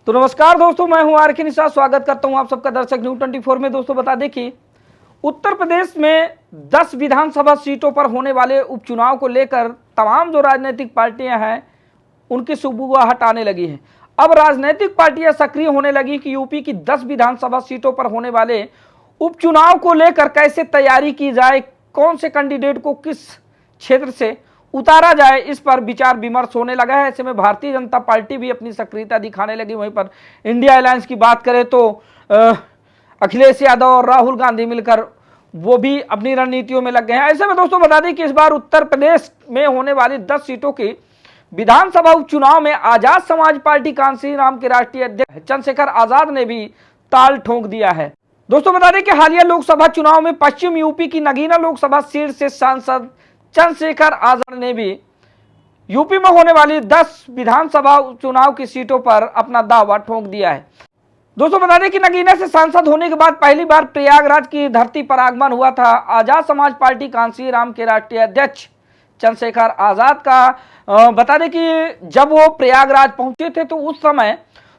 तो नमस्कार दोस्तों, मैं हूं आर के निशा। स्वागत करता हूं आप सबका दर्शक न्यूज 24 में। दोस्तों बता दें कि उत्तर प्रदेश में 10 विधानसभा सीटों पर होने वाले उपचुनाव को लेकर तमाम जो राजनीतिक पार्टियां हैं उनकी सुबुगाहट आने लगी है। अब राजनीतिक पार्टियां सक्रिय होने लगी कि यूपी की 10 विधानसभा सीटों पर होने वाले उपचुनाव को लेकर कैसे तैयारी की जाए, कौन से कैंडिडेट को किस क्षेत्र से उतारा जाए, इस पर विचार विमर्श होने लगा है। ऐसे में भारतीय जनता पार्टी भी अपनी सक्रियता दिखाने लगी। वहीं पर इंडिया अलायंस की बात करें तो अखिलेश यादव और राहुल गांधी मिलकर वो भी अपनी रणनीतियों में लग गए हैं। ऐसे में दोस्तों बता दें कि इस बार उत्तर प्रदेश में होने वाली 10 सीटों की विधानसभा उपचुनाव में आजाद समाज पार्टी कांसी राम के राष्ट्रीय अध्यक्ष चंद्रशेखर आजाद ने भी ताल ठोंक दिया है। दोस्तों बता दें कि हालिया लोकसभा चुनाव में पश्चिम यूपी की नगीना लोकसभा सीट से सांसद चंद्रशेखर आजाद ने भी यूपी में होने वाली 10 विधानसभा चुनाव की सीटों पर अपना दावा ठोंक दिया है। दोस्तों बता दें कि नगीना से सांसद होने के बाद पहली बार प्रयागराज की धरती पर आगमन हुआ था आजाद समाज पार्टी कांसी राम के राष्ट्रीय अध्यक्ष चंद्रशेखर आजाद का। बता दें कि जब वो प्रयागराज पहुंचे थे तो उस समय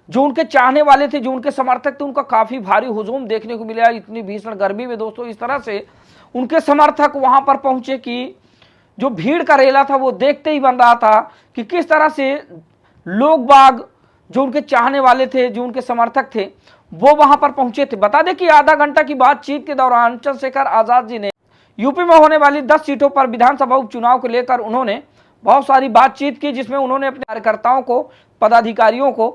जो उनके चाहने वाले थे, जो उनके समर्थक थे, उनका काफी भारी हुजूम देखने को मिला। इतनी भीषण गर्मी में दोस्तों इस तरह से उनके समर्थक वहां पर पहुंचे कि जो भीड़ का रेला था वो देखते ही बन रहा था कि किस तरह से लोग बाग जो उनके चाहने वाले थे, जो उनके समर्थक थे, वो वहां पर पहुंचे थे। बता दें कि आधा घंटा की बातचीत के दौरान चंद्रशेखर आजाद जी ने यूपी में होने वाली 10 सीटों पर विधानसभा उपचुनाव को लेकर उन्होंने बहुत सारी बातचीत की, जिसमें उन्होंने अपने कार्यकर्ताओं को, पदाधिकारियों को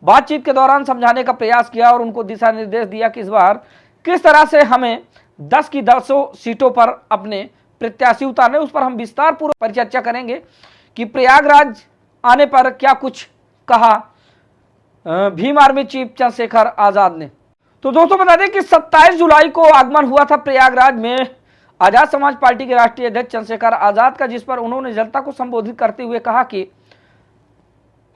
बातचीत के दौरान समझाने का प्रयास किया और उनको दिशा निर्देश दिया कि इस बार किस तरह से हमें 10 की 10 सीटों पर अपने प्रत्याशी उतारने। उस पर हम विस्तार पूर्वक परिचर्चा करेंगे कि प्रयागराज आने पर क्या कुछ कहा भीम आर्मी चीफ चंद्रशेखर आजाद ने। तो दोस्तों बता दें कि 27 जुलाई को आगमन हुआ था प्रयागराज में आजाद समाज पार्टी के राष्ट्रीय अध्यक्ष चंद्रशेखर आजाद का, जिस पर उन्होंने जनता को संबोधित करते हुए कहा कि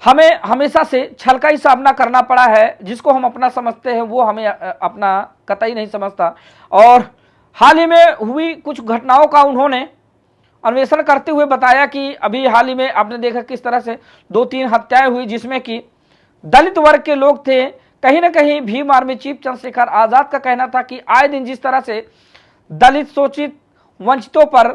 हमें हमेशा से छल का ही सामना करना पड़ा है। जिसको हम अपना समझते हैं वो हमें अपना कतई नहीं समझता। और हाल ही में हुई कुछ घटनाओं का उन्होंने अन्वेषण करते हुए बताया कि अभी हाल ही में आपने देखा किस तरह से 2-3 हत्याएं हुई, जिसमें कि दलित वर्ग के लोग थे। कहीं ना कहीं भीम आर्मी चीफ चंद्रशेखर आजाद का कहना था कि आए दिन जिस तरह से दलित, शोषित, वंचितों पर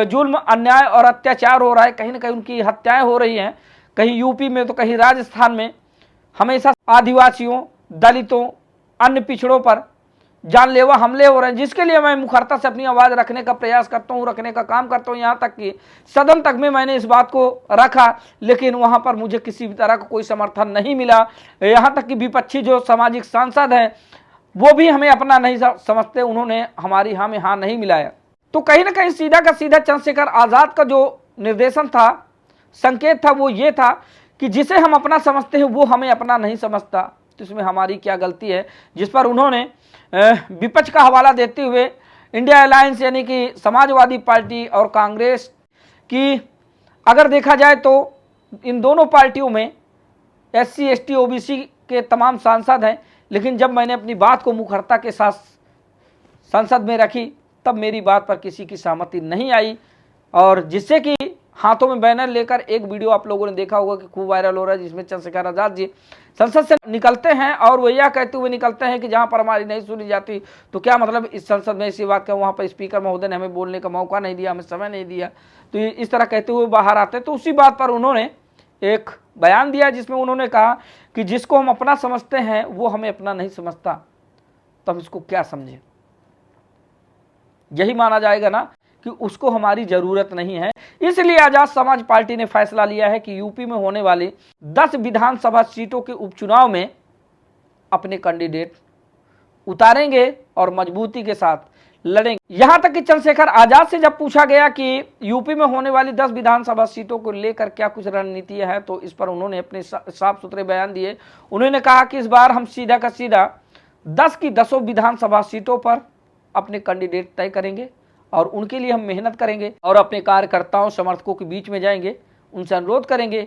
जुल्म, अन्याय और अत्याचार हो रहा है, कहीं ना कहीं उनकी हत्याएं हो रही हैं, कहीं यूपी में तो कहीं राजस्थान में, हमेशा आदिवासियों, दलितों, अन्य पिछड़ों पर जानलेवा हमले हो रहे हैं, जिसके लिए मैं मुखरता से अपनी आवाज रखने का प्रयास करता हूं, रखने का काम करता हूं। यहां तक कि सदन तक में मैंने इस बात को रखा, लेकिन वहां पर मुझे किसी भी तरह का कोई समर्थन नहीं मिला। यहां तक कि विपक्षी जो सामाजिक सांसद हैं वो भी हमें अपना नहीं समझते, उन्होंने हमारी हाँ में हाँ नहीं मिलाया। तो कहीं ना कहीं सीधा का सीधा चंद्रशेखर आजाद का जो निर्देशन था, संकेत था, वो ये था कि जिसे हम अपना समझते हैं वो हमें अपना नहीं समझता, तो इसमें हमारी क्या गलती है। जिस पर उन्होंने विपक्ष का हवाला देते हुए इंडिया अलायंस यानी कि समाजवादी पार्टी और कांग्रेस की अगर देखा जाए तो इन दोनों पार्टियों में SC ST OBC के तमाम सांसद हैं, लेकिन जब मैंने अपनी बात को मुखरता के साथ संसद में रखी तब मेरी बात पर किसी की सहमति नहीं आई, और जिससे कि हाथों में बैनर लेकर एक वीडियो आप लोगों ने देखा होगा कि खूब वायरल हो रहा है, जिसमें चंद्रशेखर आजाद जी संसद से निकलते हैं और वो यह कहते हुए निकलते हैं कि जहां पर हमारी नहीं सुनी जाती तो क्या मतलब इस संसद में ऐसी बात करें, वहां पर स्पीकर महोदय ने हमें बोलने का मौका नहीं दिया, हमें समय नहीं दिया, तो इस तरह कहते हुए बाहर आते हैं। तो उसी बात पर उन्होंने एक बयान दिया जिसमें उन्होंने कहा कि जिसको हम अपना समझते हैं वो हमें अपना नहीं समझता, तो हम इसको क्या समझें। यही माना जाएगा ना कि उसको हमारी जरूरत नहीं है। इसलिए आजाद समाज पार्टी ने फैसला लिया है कि यूपी में होने वाली 10 विधानसभा सीटों के उपचुनाव में अपने कैंडिडेट उतारेंगे और मजबूती के साथ लड़ेंगे। यहां तक कि चंद्रशेखर आजाद से जब पूछा गया कि यूपी में होने वाली 10 विधानसभा सीटों को लेकर क्या कुछ रणनीतियां हैं, तो इस पर उन्होंने अपने साफ सुथरे बयान दिए। उन्होंने कहा कि इस बार हम सीधा का सीधा 10 की 10 विधानसभा सीटों पर अपने कैंडिडेट तय करेंगे और उनके लिए हम मेहनत करेंगे और अपने कार्यकर्ताओं, समर्थकों के बीच में जाएंगे, उनसे अनुरोध करेंगे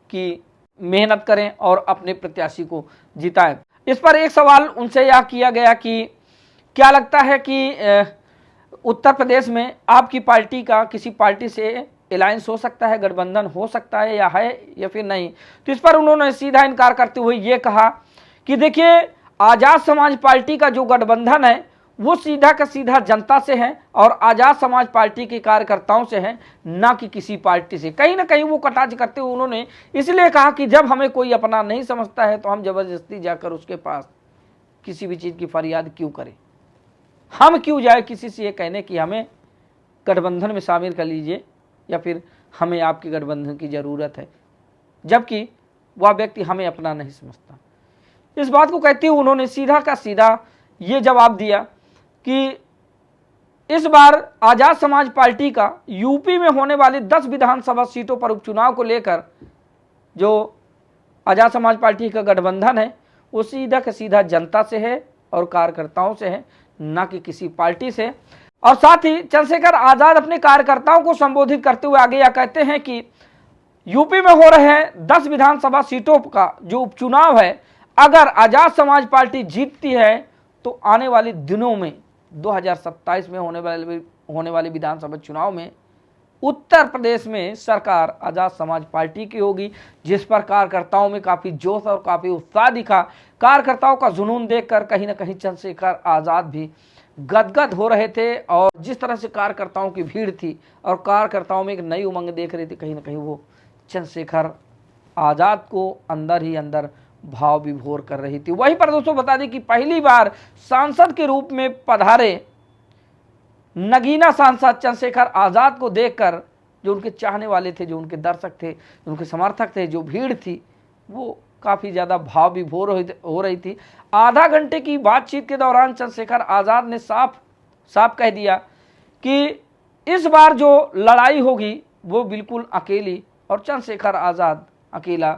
कि मेहनत करें और अपने प्रत्याशी को जिताएं। इस पर एक सवाल उनसे यह किया गया कि क्या लगता है कि उत्तर प्रदेश में आपकी पार्टी का किसी पार्टी से अलायंस हो सकता है, गठबंधन हो सकता है या फिर नहीं। तो इस पर उन्होंने सीधा इनकार करते हुए ये कहा कि देखिए, आज़ाद समाज पार्टी का जो गठबंधन है वो सीधा का सीधा जनता से है और आज़ाद समाज पार्टी के कार्यकर्ताओं से है, ना कि किसी पार्टी से। कहीं ना कहीं वो कटाक्ष करते हुए उन्होंने इसलिए कहा कि जब हमें कोई अपना नहीं समझता है तो हम जबरदस्ती जाकर उसके पास किसी भी चीज़ की फरियाद क्यों करें, हम क्यों जाए किसी से ये कहने कि हमें गठबंधन में शामिल कर लीजिए या फिर हमें आपके गठबंधन की ज़रूरत है, जबकि वह व्यक्ति हमें अपना नहीं समझता। इस बात को कहते हुए उन्होंने सीधा का सीधा ये जवाब दिया कि इस बार आज़ाद समाज पार्टी का यूपी में होने वाली 10 विधानसभा सीटों पर उपचुनाव को लेकर जो आज़ाद समाज पार्टी का गठबंधन है वो सीधा का सीधा जनता से है और कार्यकर्ताओं से है, ना कि किसी पार्टी से। और साथ ही चंद्रशेखर आज़ाद अपने कार्यकर्ताओं को संबोधित करते हुए आगे यह कहते हैं कि यूपी में हो रहे 10 विधानसभा सीटों का जो उपचुनाव है, अगर आज़ाद समाज पार्टी जीतती है तो आने वाले दिनों में 2027 में होने वाले विधानसभा चुनाव में उत्तर प्रदेश में सरकार आज़ाद समाज पार्टी की होगी, जिस पर कार्यकर्ताओं में काफ़ी जोश और काफ़ी उत्साह दिखा। कार्यकर्ताओं का जुनून देखकर कहीं ना कहीं चंद्रशेखर आज़ाद भी गदगद हो रहे थे और जिस तरह से कार्यकर्ताओं की भीड़ थी और कार्यकर्ताओं में एक नई उमंग देख रही थी, कहीं ना कहीं वो चंद्रशेखर आज़ाद को अंदर ही अंदर भाव विभोर कर रही थी। वहीं पर दोस्तों बता दें कि पहली बार सांसद के रूप में पधारे नगीना सांसद चंद्रशेखर आज़ाद को देखकर जो उनके चाहने वाले थे, जो उनके दर्शक थे, जो उनके समर्थक थे, जो भीड़ थी, वो काफ़ी ज़्यादा भाव विभोर हो रही थी। आधा घंटे की बातचीत के दौरान चंद्रशेखर आज़ाद ने साफ कह दिया कि इस बार जो लड़ाई होगी वो बिल्कुल अकेली, और चंद्रशेखर आज़ाद अकेला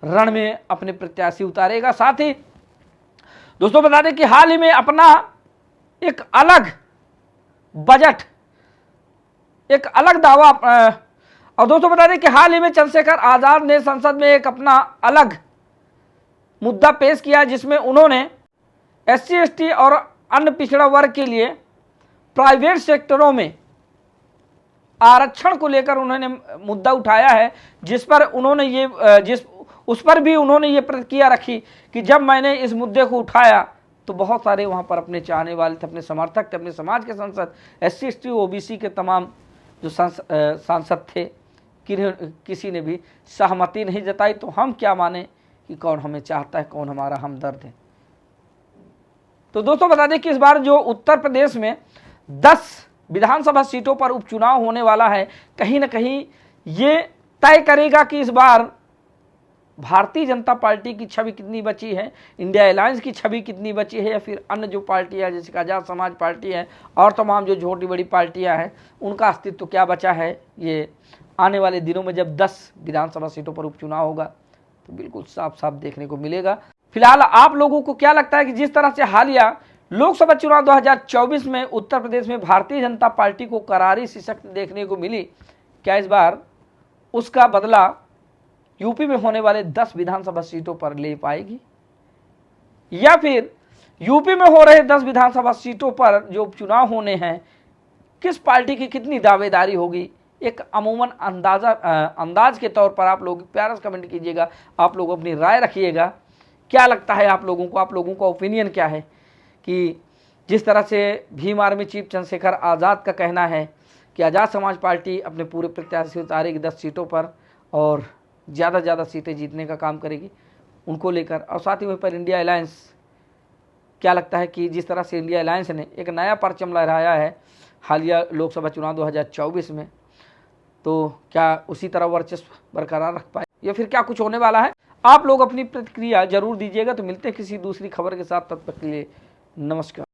रण में अपने प्रत्याशी उतारेगा। साथ ही दोस्तों बता दें कि हाल ही में अपना एक अलग बजट, एक अलग दावा, और दोस्तों बता दें कि हाल ही में चंद्रशेखर आज़ाद ने संसद में एक अपना अलग मुद्दा पेश किया, जिसमें उन्होंने SC ST और अन्य पिछड़ा वर्ग के लिए प्राइवेट सेक्टरों में आरक्षण को लेकर उन्होंने मुद्दा उठाया है, जिस पर उन्होंने उस पर भी उन्होंने ये प्रतिक्रिया रखी कि जब मैंने इस मुद्दे को उठाया तो बहुत सारे वहाँ पर अपने चाहने वाले थे, अपने समर्थक थे, अपने समाज के सांसद, SC ST OBC के तमाम जो सांसद थे, किसी ने भी सहमति नहीं जताई। तो हम क्या माने कि कौन हमें चाहता है, कौन हमारा हमदर्द है। तो दोस्तों बता दें कि इस बार जो उत्तर प्रदेश में 10 विधानसभा सीटों पर उपचुनाव होने वाला है, कहीं ना कहीं ये तय करेगा कि इस बार भारतीय जनता पार्टी की छवि कितनी बची है, इंडिया अलायंस की छवि कितनी बची है, या फिर अन्य जो पार्टियां जैसे आज़ाद समाज पार्टी है और तमाम जो छोटी बड़ी पार्टियां हैं उनका अस्तित्व क्या बचा है। ये आने वाले दिनों में जब 10 विधानसभा सीटों पर उपचुनाव होगा तो बिल्कुल साफ साफ देखने को मिलेगा। फिलहाल आप लोगों को क्या लगता है कि जिस तरह से हालिया लोकसभा चुनाव 2024 में उत्तर प्रदेश में भारतीय जनता पार्टी को करारी शिकस्त देखने को मिली, क्या इस बार उसका बदला यूपी में होने वाले 10 विधानसभा सीटों पर ले पाएगी, या फिर यूपी में हो रहे 10 विधानसभा सीटों पर जो उपचुनाव होने हैं किस पार्टी की कितनी दावेदारी होगी। एक अमूमन अंदाज के तौर पर आप लोग प्यारा से कमेंट कीजिएगा, आप लोग अपनी राय रखिएगा, क्या लगता है आप लोगों का ओपिनियन क्या है कि जिस तरह से भीम आर्मी चीफ चंद्रशेखर आज़ाद का कहना है कि आज़ाद समाज पार्टी अपने पूरे प्रत्याशी उतारेगी 10 सीटों पर और ज़्यादा से ज़्यादा सीटें जीतने का काम करेगी उनको लेकर, और साथ ही वहीं पर इंडिया अलायंस क्या लगता है कि जिस तरह से इंडिया अलायंस ने एक नया परचम लहराया है हालिया लोकसभा चुनाव 2024 में, तो क्या उसी तरह वर्चस्व बरकरार रख पाए या फिर क्या कुछ होने वाला है। आप लोग अपनी प्रतिक्रिया जरूर दीजिएगा। तो मिलते हैं किसी दूसरी खबर के साथ, तब तक के लिए नमस्कार।